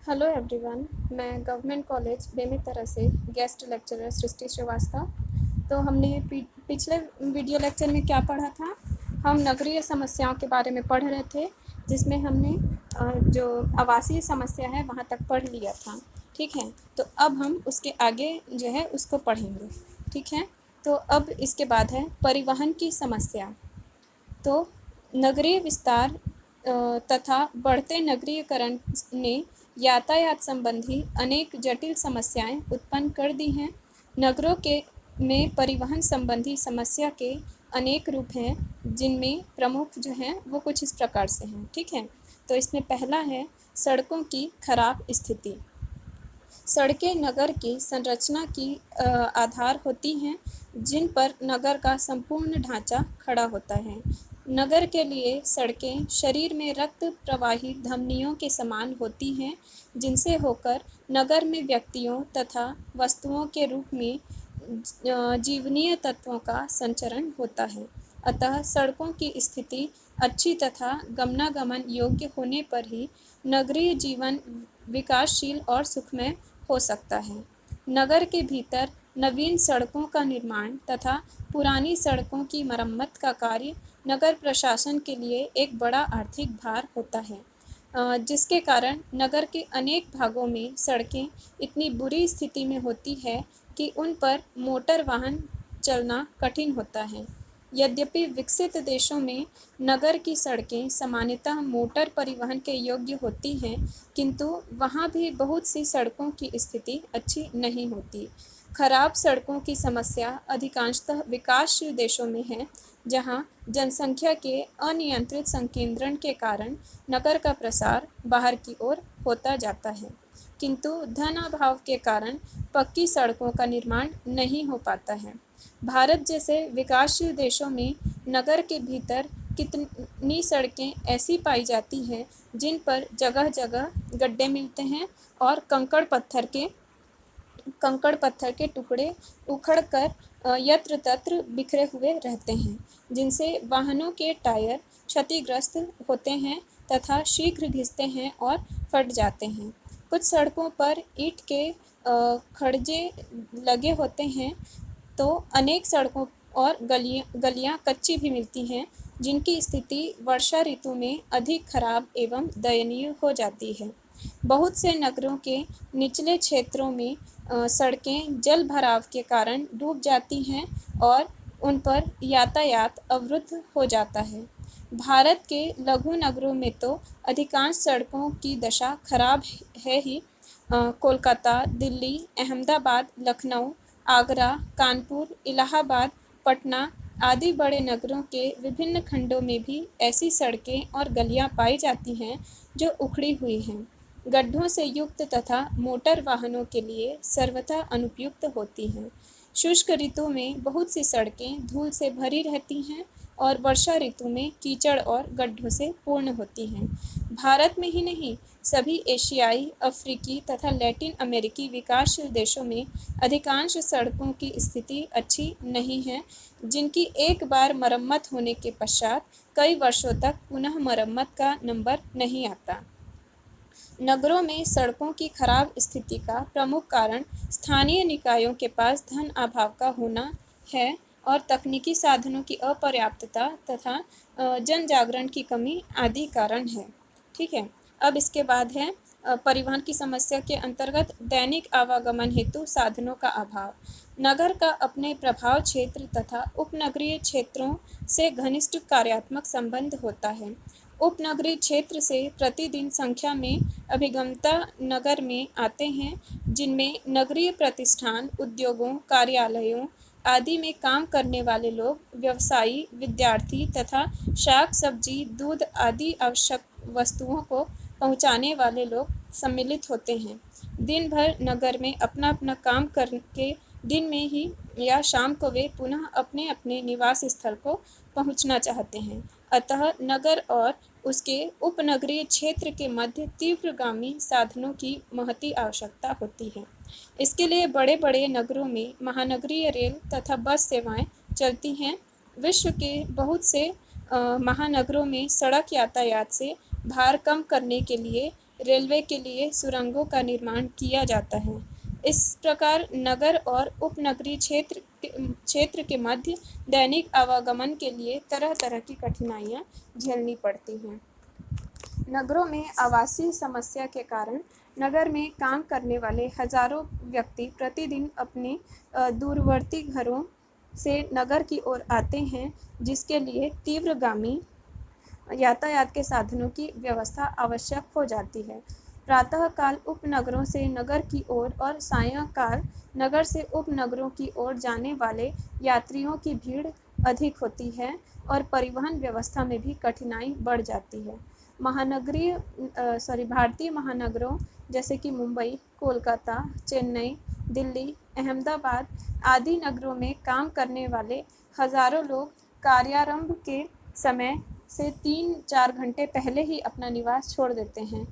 Hello everyone. मैं government college Bemetara से guest lecturer सृष्टि श्रीवास्तव। तो हमने पिछले वीडियो लेक्चर में क्या पढ़ा था? हम नगरीय समस्याओं के बारे में पढ़ रहे थे, जिसमें हमने जो आवासीय समस्या है वहाँ तक पढ़ लिया था। ठीक है, तो अब हम उसके आगे जो है उसको पढ़ेंगे। ठीक है, तो अब इसके बाद है परिवहन की समस्या। तो नगरीय विस्तार तथा बढ़ते नगरीकरण ने यातायात संबंधी अनेक जटिल समस्याएं उत्पन्न कर दी हैं। नगरों के में परिवहन संबंधी समस्या के अनेक रूप हैं, जिनमें प्रमुख जो हैं वो कुछ इस प्रकार से हैं। ठीक है, तो इसमें पहला है सड़कों की खराब स्थिति। सड़कें नगर की संरचना की आधार होती हैं, जिन पर नगर का संपूर्ण ढांचा खड़ा होता है। नगर के लिए सड़कें शरीर में रक्त प्रवाही धमनियों के समान होती हैं, जिनसे होकर नगर में व्यक्तियों तथा वस्तुओं के रूप में जीवनीय तत्वों का संचरण होता है। अतः सड़कों की स्थिति अच्छी तथा गमनागमन योग्य होने पर ही नगरीय जीवन विकासशील और सुखमय हो सकता है। नगर के भीतर नवीन सड़कों का निर्माण तथा पुरानी सड़कों की मरम्मत का कार्य नगर प्रशासन के लिए एक बड़ा आर्थिक भार होता है, जिसके कारण नगर के अनेक भागों में सड़कें इतनी बुरी स्थिति में होती है कि उन पर मोटर वाहन चलना कठिन होता है। यद्यपि विकसित देशों में नगर की सड़कें सामान्यतः मोटर परिवहन के योग्य होती हैं, किंतु वहाँ भी बहुत सी सड़कों की स्थिति अच्छी नहीं होती। खराब सड़कों की समस्या अधिकांशतः विकासशील देशों में है, जहाँ जनसंख्या के अनियंत्रित संकेंद्रण के कारण नगर का प्रसार बाहर की ओर होता जाता है, किंतु धन अभाव के कारण पक्की सड़कों का निर्माण नहीं हो पाता है। भारत जैसे विकासशील देशों में नगर के भीतर कितनी सड़कें ऐसी पाई जाती हैं जिन पर जगह जगह गड्ढे मिलते हैं और कंकड़ पत्थर के टुकड़े उखड़कर यत्र तत्र बिखरे हुए रहते हैं, जिनसे वाहनों के टायर क्षतिग्रस्त होते हैं तथा शीघ्र घिसते हैं और फट जाते हैं। कुछ सड़कों पर ईंट के खड़जे लगे होते हैं, तो अनेक सड़कों और गलियां कच्ची भी मिलती हैं, जिनकी स्थिति वर्षा ऋतु में अधिक खराब एवं दयनीय हो जाती है। बहुत से नगरों के निचले क्षेत्रों में सड़कें जल भराव के कारण डूब जाती हैं और उन पर यातायात अवरुद्ध हो जाता है। भारत के लघु नगरों में तो अधिकांश सड़कों की दशा खराब है ही। कोलकाता, दिल्ली, अहमदाबाद, लखनऊ, आगरा, कानपुर, इलाहाबाद, पटना आदि बड़े नगरों के विभिन्न खंडों में भी ऐसी सड़कें और गलियां पाई जाती हैं जो उखड़ी हुई हैं, गड्ढों से युक्त तथा मोटर वाहनों के लिए सर्वथा अनुपयुक्त होती हैं। शुष्क ऋतु में बहुत सी सड़कें धूल से भरी रहती हैं और वर्षा ऋतु में कीचड़ और गड्ढों से पूर्ण होती हैं। भारत में ही नहीं, सभी एशियाई, अफ्रीकी तथा लैटिन अमेरिकी विकासशील देशों में अधिकांश सड़कों की स्थिति अच्छी नहीं है, जिनकी एक बार मरम्मत होने के पश्चात कई वर्षों तक पुनः मरम्मत का नंबर नहीं आता। नगरों में सड़कों की खराब स्थिति का प्रमुख कारण स्थानीय निकायों के पास धन अभाव का होना है और तकनीकी साधनों की अपर्याप्तता तथा जन जागरण की कमी आदि कारण है। ठीक है, अब इसके बाद है परिवहन की समस्या के अंतर्गत दैनिक आवागमन हेतु साधनों का अभाव। नगर का अपने प्रभाव क्षेत्र तथा उपनगरीय क्षेत्रों से घनिष्ठ कार्यात्मक संबंध होता है। उपनगरीय क्षेत्र से प्रतिदिन संख्या में अभिगमता नगर में आते हैं, जिनमें नगरीय प्रतिष्ठान, उद्योगों, कार्यालयों आदि में काम करने वाले लोग, व्यवसायी, विद्यार्थी तथा शाक सब्जी, दूध आदि आवश्यक वस्तुओं को पहुंचाने वाले लोग सम्मिलित होते हैं। दिन भर नगर में अपना अपना काम करके दिन में ही या शाम को वे पुनः अपने अपने निवास स्थल को पहुंचना चाहते हैं। अतः नगर और उसके उपनगरीय क्षेत्र के मध्य तीव्रगामी साधनों की महती आवश्यकता होती है। इसके लिए बड़े बड़े नगरों में महानगरीय रेल तथा बस सेवाएं चलती हैं। विश्व के बहुत से महानगरों में सड़क यातायात से भार कम करने के लिए रेलवे के लिए सुरंगों का निर्माण किया जाता है। इस प्रकार नगर और उपनगरीय क्षेत्र के मध्य दैनिक आवागमन के लिए तरह तरह की कठिनाइयाँ झेलनी पड़ती हैं। नगरों में आवासीय समस्या के कारण नगर में काम करने वाले हजारों व्यक्ति प्रतिदिन अपने दूरवर्ती घरों से नगर की ओर आते हैं, जिसके लिए तीव्रगामी यातायात के साधनों की व्यवस्था आवश्यक हो जाती है। प्रातःकाल उपनगरों से नगर की ओर और सायंकाल नगर से उपनगरों की ओर जाने वाले यात्रियों की भीड़ अधिक होती है और परिवहन व्यवस्था में भी कठिनाई बढ़ जाती है। भारतीय महानगरों जैसे कि मुंबई, कोलकाता, चेन्नई, दिल्ली, अहमदाबाद आदि नगरों में काम करने वाले हजारों लोग कार्यारंभ के समय से 3-4 घंटे पहले ही अपना निवास छोड़ देते हैं।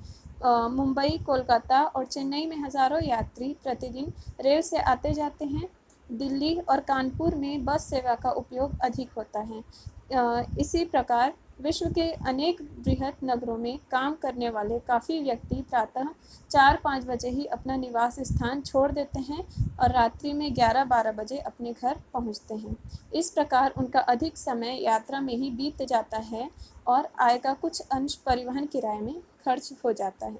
मुंबई, कोलकाता और चेन्नई में हजारों यात्री प्रतिदिन रेल से आते जाते हैं। दिल्ली और कानपुर में बस सेवा का उपयोग अधिक होता है। इसी प्रकार विश्व के अनेक बृहत नगरों में काम करने वाले काफ़ी व्यक्ति प्रातः 4-5 बजे ही अपना निवास स्थान छोड़ देते हैं और रात्रि में 11-12 बजे अपने घर पहुंचते हैं। इस प्रकार उनका अधिक समय यात्रा में ही बीत जाता है और आय का कुछ अंश परिवहन किराए में खर्च हो जाता है।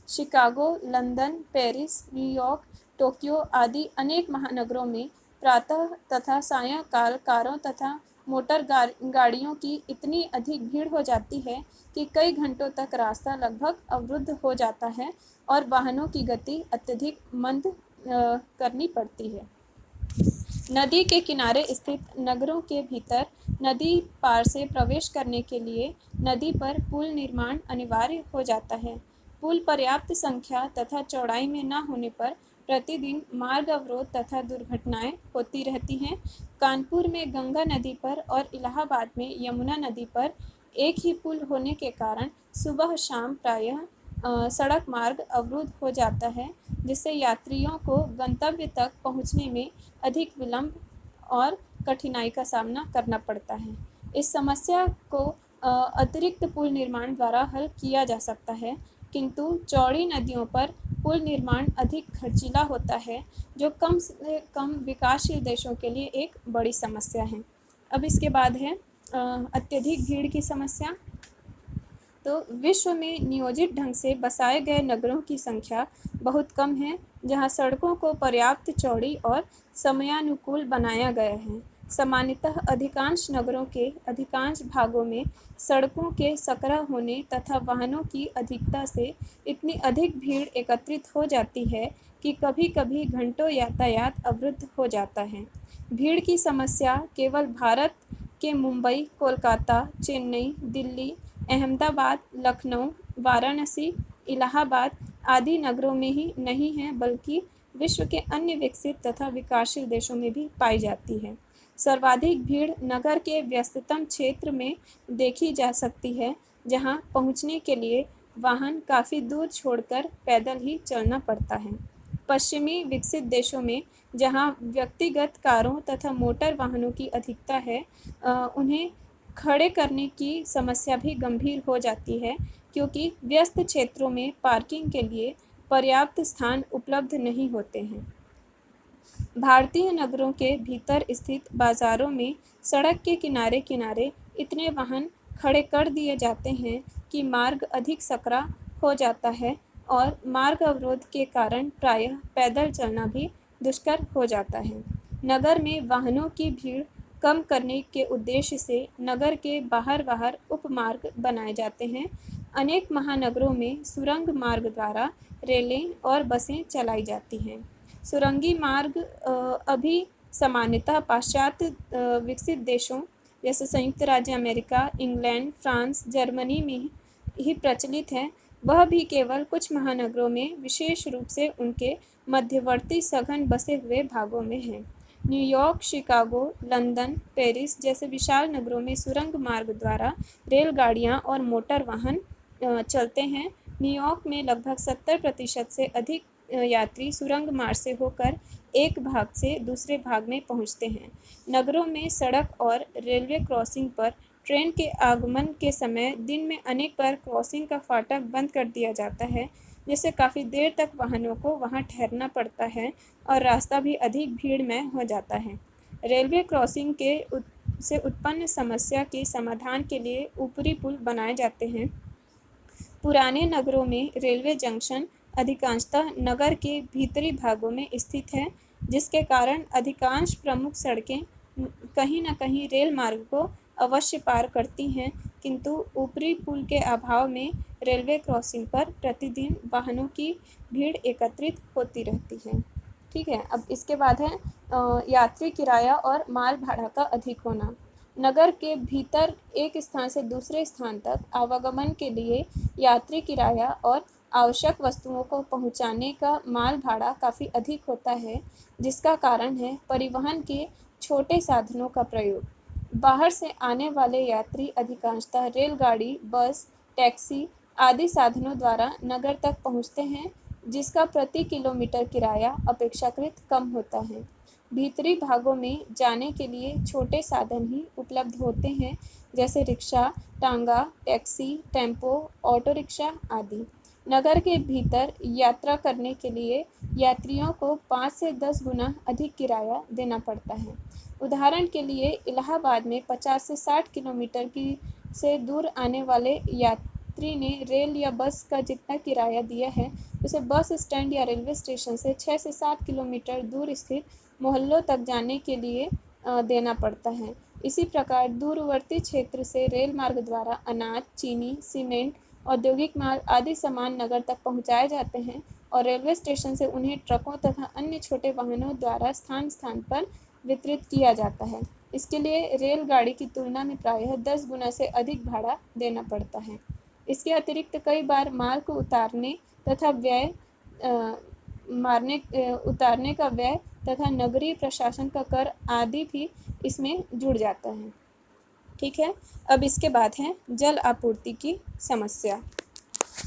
Chicago, London, Paris, New York, Tokyo आदि अनेक महानगरों में प्रातः तथा सायंकाल कारों तथा मोटर गाड़ियों की इतनी अधिक भीड़ हो जाती है कि कई घंटों तक रास्ता लगभग अवरुद्ध हो जाता है और वाहनों की गति अत्यधिक मंद करनी पड़ती है। नदी के किनारे स्थित नगरों के भीतर नदी पार से प्रवेश करने के लिए नदी पर पुल निर्माण अनिवार्य हो जाता है। पुल पर्याप्त संख्या तथा चौड़ाई में न होने पर प्रतिदिन मार्ग अवरोध तथा दुर्घटनाएं होती रहती हैं। कानपुर में गंगा नदी पर और इलाहाबाद में यमुना नदी पर एक ही पुल होने के कारण सुबह शाम प्रायः सड़क मार्ग अवरुद्ध हो जाता है, जिससे यात्रियों को गंतव्य तक पहुंचने में अधिक विलंब और कठिनाई का सामना करना पड़ता है। इस समस्या को अतिरिक्त पुल निर्माण द्वारा हल किया जा सकता है, किंतु चौड़ी नदियों पर पुल निर्माण अधिक खर्चीला होता है, जो कम से कम विकासशील देशों के लिए एक बड़ी समस्या है। अब इसके बाद है अत्यधिक भीड़ की समस्या। तो विश्व में नियोजित ढंग से बसाए गए नगरों की संख्या बहुत कम है, जहां सड़कों को पर्याप्त चौड़ी और समयानुकूल बनाया गया है। सामान्यतः अधिकांश नगरों के अधिकांश भागों में सड़कों के सकरा होने तथा वाहनों की अधिकता से इतनी अधिक भीड़ एकत्रित हो जाती है कि कभी-कभी घंटों यातायात अवरुद्ध हो जाता है। भीड़ की समस्या केवल भारत के मुंबई, कोलकाता, चेन्नई, दिल्ली, अहमदाबाद, लखनऊ, वाराणसी, इलाहाबाद आदि नगरों में ही नहीं है, बल्कि विश्व के अन्य विकसित तथा विकासशील देशों में भी पाई जाती है। सर्वाधिक भीड़ नगर के व्यस्ततम क्षेत्र में देखी जा सकती है, जहां पहुंचने के लिए वाहन काफ़ी दूर छोड़कर पैदल ही चलना पड़ता है। पश्चिमी विकसित देशों में जहां व्यक्तिगत कारों तथा मोटर वाहनों की अधिकता है, उन्हें खड़े करने की समस्या भी गंभीर हो जाती है, क्योंकि व्यस्त क्षेत्रों में पार्किंग के लिए पर्याप्त स्थान उपलब्ध नहीं होते हैं। भारतीय नगरों के भीतर स्थित बाज़ारों में सड़क के किनारे किनारे इतने वाहन खड़े कर दिए जाते हैं कि मार्ग अधिक सकरा हो जाता है और मार्ग अवरोध के कारण प्रायः पैदल चलना भी दुष्कर हो जाता है। नगर में वाहनों की भीड़ कम करने के उद्देश्य से नगर के बाहर उपमार्ग बनाए जाते हैं। अनेक महानगरों में सुरंग मार्ग द्वारा रेलें और बसें चलाई जाती हैं। सुरंगी मार्ग अभी सामान्यतः पाश्चात्य विकसित देशों जैसे संयुक्त राज्य अमेरिका, इंग्लैंड, फ्रांस, जर्मनी में ही प्रचलित है। वह भी केवल कुछ महानगरों में, विशेष रूप से उनके मध्यवर्ती सघन बसे हुए भागों में है। न्यूयॉर्क, शिकागो, लंदन, पेरिस जैसे विशाल नगरों में सुरंग मार्ग द्वारा रेलगाड़ियां और मोटर वाहन चलते हैं। न्यूयॉर्क में लगभग 70% से अधिक यात्री सुरंग मार्ग से होकर एक भाग से दूसरे भाग में पहुंचते हैं। नगरों में सड़क और रेलवे क्रॉसिंग पर ट्रेन के आगमन के समय दिन में अनेक बार क्रॉसिंग का फाटक बंद कर दिया जाता है, जिससे काफ़ी देर तक वाहनों को वहां ठहरना पड़ता है और रास्ता भी अधिक भीड़मय हो जाता है। रेलवे क्रॉसिंग से उत्पन्न समस्या के समाधान के लिए ऊपरी पुल बनाए जाते हैं। पुराने नगरों में रेलवे जंक्शन अधिकांशतः नगर के भीतरी भागों में स्थित है, जिसके कारण अधिकांश प्रमुख सड़कें कहीं न कहीं रेल मार्ग को अवश्य पार करती हैं, किंतु ऊपरी पुल के अभाव में रेलवे क्रॉसिंग पर प्रतिदिन वाहनों की भीड़ एकत्रित होती रहती है। ठीक है, अब इसके बाद है यात्री किराया और माल भाड़ा का अधिक होना। नगर के भीतर एक स्थान से दूसरे स्थान तक आवागमन के लिए यात्री किराया और आवश्यक वस्तुओं को पहुंचाने का माल भाड़ा काफ़ी अधिक होता है, जिसका कारण है परिवहन के छोटे साधनों का प्रयोग। बाहर से आने वाले यात्री अधिकांशतः रेलगाड़ी, बस, टैक्सी आदि साधनों द्वारा नगर तक पहुंचते हैं, जिसका प्रति किलोमीटर किराया अपेक्षाकृत कम होता है। भीतरी भागों में जाने के लिए छोटे साधन ही उपलब्ध होते हैं, जैसे रिक्शा, टांगा, टैक्सी, टेम्पो, ऑटो रिक्शा आदि। नगर के भीतर यात्रा करने के लिए यात्रियों को 5 से 10 गुना अधिक किराया देना पड़ता है। उदाहरण के लिए इलाहाबाद में 50 से 60 किलोमीटर से दूर आने वाले यात्री ने रेल या बस का जितना किराया दिया है, उसे बस स्टैंड या रेलवे स्टेशन से 6 से 7 किलोमीटर दूर स्थित मोहल्लों तक जाने के लिए देना पड़ता है। इसी प्रकार दूरवर्ती क्षेत्र से रेल मार्ग द्वारा अनाज, चीनी, सीमेंट, औद्योगिक माल आदि सामान नगर तक पहुंचाए जाते हैं और रेलवे स्टेशन से उन्हें ट्रकों तथा अन्य छोटे वाहनों द्वारा स्थान स्थान पर वितरित किया जाता है। इसके लिए रेलगाड़ी की तुलना में प्रायः 10 गुना से अधिक भाड़ा देना पड़ता है। इसके अतिरिक्त कई बार माल को उतारने का व्यय तथा नगरीय प्रशासन का कर आदि भी इसमें जुड़ जाता है। ठीक है, अब इसके बाद है जल आपूर्ति की समस्या।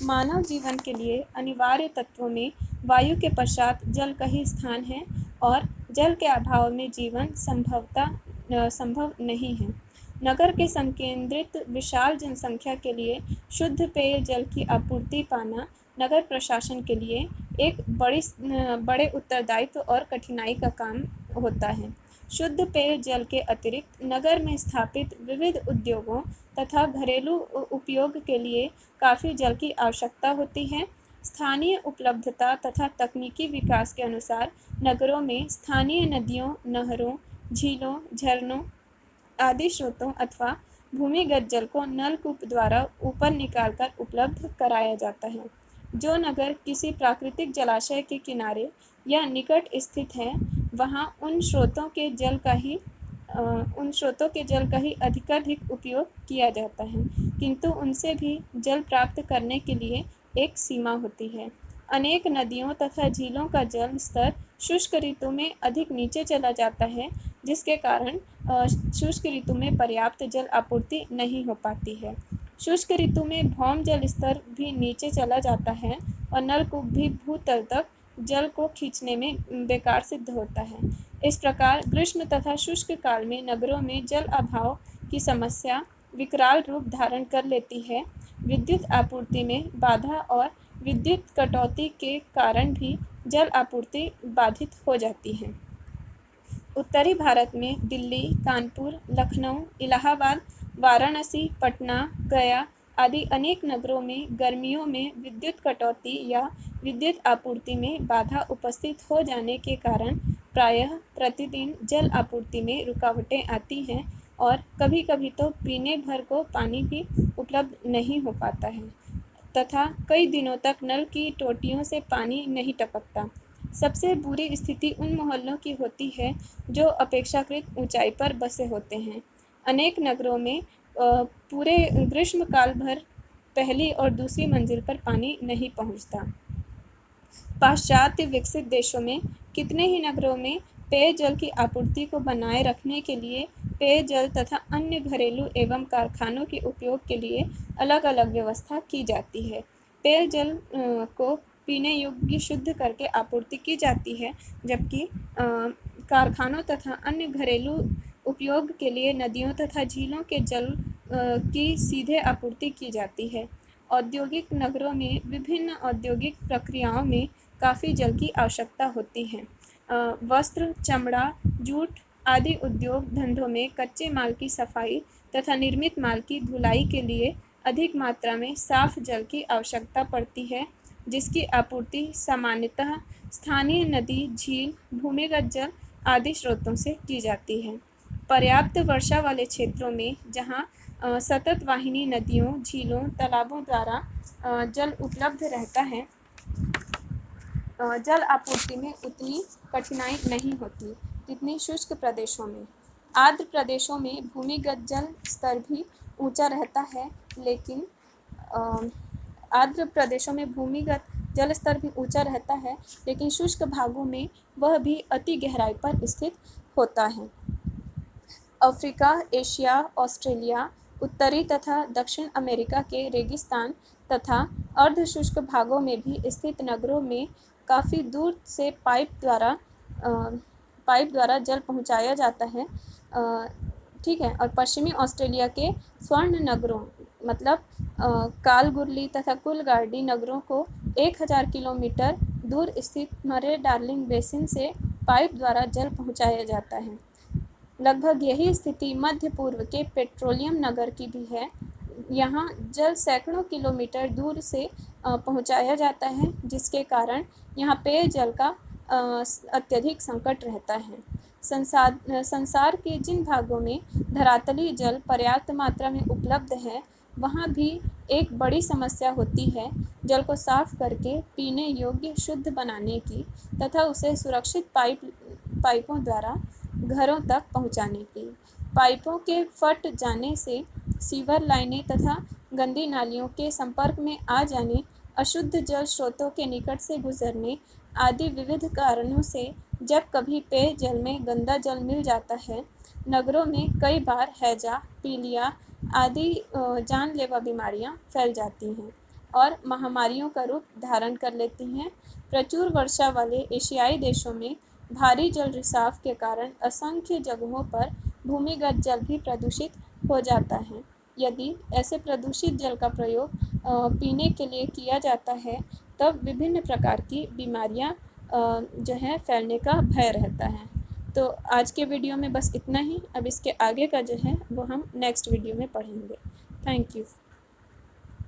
मानव जीवन के लिए अनिवार्य तत्वों में वायु के पश्चात जल का ही स्थान है और जल के अभाव में जीवन संभव नहीं है। नगर के संकेंद्रित विशाल जनसंख्या के लिए शुद्ध पेय जल की आपूर्ति पाना नगर प्रशासन के लिए एक बड़े उत्तरदायित्व और कठिनाई का काम होता है। शुद्ध पेय जल के अतिरिक्त नगर में स्थापित विविध उद्योगों तथा घरेलू उपयोग के लिए काफ़ी जल की आवश्यकता होती है। स्थानीय उपलब्धता तथा तकनीकी विकास के अनुसार नगरों में स्थानीय नदियों, नहरों, झीलों, झरनों आदि स्रोतों अथवा भूमिगत जल को नलकूप द्वारा ऊपर निकालकर उपलब्ध कराया जाता है। जो नगर किसी प्राकृतिक जलाशय के किनारे या निकट स्थित है, वहाँ उन स्रोतों के जल का ही अधिकाधिक उपयोग किया जाता है, किंतु उनसे भी जल प्राप्त करने के लिए एक सीमा होती है। अनेक नदियों तथा झीलों का जल स्तर शुष्क ऋतु में अधिक नीचे चला जाता है, जिसके कारण शुष्क ऋतु में पर्याप्त जल आपूर्ति नहीं हो पाती है। शुष्क ऋतु में भौम जल स्तर भी नीचे चला जाता है और नलकूप भी भूतल तक जल को खींचने में बेकार सिद्ध होता है। इस प्रकार ग्रीष्म तथा शुष्क काल में नगरों में जल अभाव की समस्या विकराल रूप धारण कर लेती है। विद्युत आपूर्ति में बाधा और विद्युत कटौती के कारण भी जल आपूर्ति बाधित हो जाती है। उत्तरी भारत में दिल्ली, कानपुर, लखनऊ, इलाहाबाद, वाराणसी, पटना, गया आदि अनेक नगरों में गर्मियों में विद्युत कटौती या विद्युत आपूर्ति में बाधा उपस्थित हो जाने के कारण प्रायः प्रतिदिन जल आपूर्ति में रुकावटें आती हैं और कभी-कभी तो पीने भर को पानी भी उपलब्ध नहीं हो पाता है तथा कई दिनों तक नल की टोटियों से पानी नहीं टपकता। सबसे बुरी स्थिति उन मोहल्लों की होती है जो अपेक्षाकृत ऊंचाई पर बसे होते हैं। अनेक नगरों में पूरे ग्रीष्म काल भर पहली और दूसरी मंजिल पर पानी नहीं पहुंचता। पाश्चात्य विकसित देशों में कितने ही नगरों में पेयजल की आपूर्ति को बनाए रखने के लिए पेयजल तथा अन्य घरेलू एवं कारखानों के उपयोग के लिए अलग अलग व्यवस्था की जाती है। पेयजल को पीने योग्य शुद्ध करके आपूर्ति की जाती है, जबकि कारखानों तथा अन्य घरेलू उपयोग के लिए नदियों तथा झीलों के जल की सीधे आपूर्ति की जाती है। औद्योगिक नगरों में विभिन्न औद्योगिक प्रक्रियाओं में काफ़ी जल की आवश्यकता होती है। वस्त्र, चमड़ा, जूट आदि उद्योग धंधों में कच्चे माल की सफाई तथा निर्मित माल की धुलाई के लिए अधिक मात्रा में साफ जल की आवश्यकता पड़ती है, जिसकी आपूर्ति सामान्यतः स्थानीय नदी, झील, भूमिगत जल आदि स्रोतों से की जाती है। पर्याप्त वर्षा वाले क्षेत्रों में जहाँ सतत वाहिनी नदियों, झीलों, तालाबों द्वारा जल उपलब्ध रहता है, जल आपूर्ति में उतनी कठिनाई नहीं होती जितनी शुष्क प्रदेशों में। आर्द्र प्रदेशों में भूमिगत जल स्तर भी ऊंचा रहता है, लेकिन आर्द्र प्रदेशों में भूमिगत जल स्तर भी ऊंचा रहता है, लेकिन शुष्क भागों में वह भी अति गहराई पर स्थित होता है। अफ्रीका, एशिया, ऑस्ट्रेलिया, उत्तरी तथा दक्षिण अमेरिका के रेगिस्तान तथा अर्धशुष्क भागों में भी स्थित नगरों में काफ़ी दूर से पाइप द्वारा जल पहुंचाया जाता है। ठीक है। और पश्चिमी ऑस्ट्रेलिया के स्वर्ण नगरों मतलब कालगुरली तथा कुलगार्डी नगरों को 1000 किलोमीटर दूर स्थित मरे डार्लिंग बेसिन से पाइप द्वारा जल पहुंचाया जाता है। लगभग यही स्थिति मध्य पूर्व के पेट्रोलियम नगर की भी है। यहाँ जल सैकड़ों किलोमीटर दूर से पहुँचाया जाता है, जिसके कारण यहाँ पेयजल का अत्यधिक संकट रहता है। संसार के जिन भागों में धरातली जल पर्याप्त मात्रा में उपलब्ध है, वहाँ भी एक बड़ी समस्या होती है जल को साफ करके पीने योग्य शुद्ध बनाने की तथा उसे सुरक्षित पाइपों द्वारा घरों तक पहुँचाने की। पाइपों के फट जाने से सीवर लाइनें तथा गंदी नालियों के संपर्क में आ जाने, अशुद्ध जल स्रोतों के निकट से गुजरने आदि विविध कारणों से जब कभी पेयजल में गंदा जल मिल जाता है, नगरों में कई बार हैजा, पीलिया आदि जानलेवा बीमारियां फैल जाती हैं और महामारियों का रूप धारण कर लेती हैं। प्रचुर वर्षा वाले एशियाई देशों में भारी जल रिसाव के कारण असंख्य जगहों पर भूमिगत जल भी प्रदूषित हो जाता है। यदि ऐसे प्रदूषित जल का प्रयोग पीने के लिए किया जाता है, तब विभिन्न प्रकार की बीमारियां जो है फैलने का भय रहता है। तो आज के वीडियो में बस इतना ही। अब इसके आगे का जो है वो हम नेक्स्ट वीडियो में पढ़ेंगे। Thank you.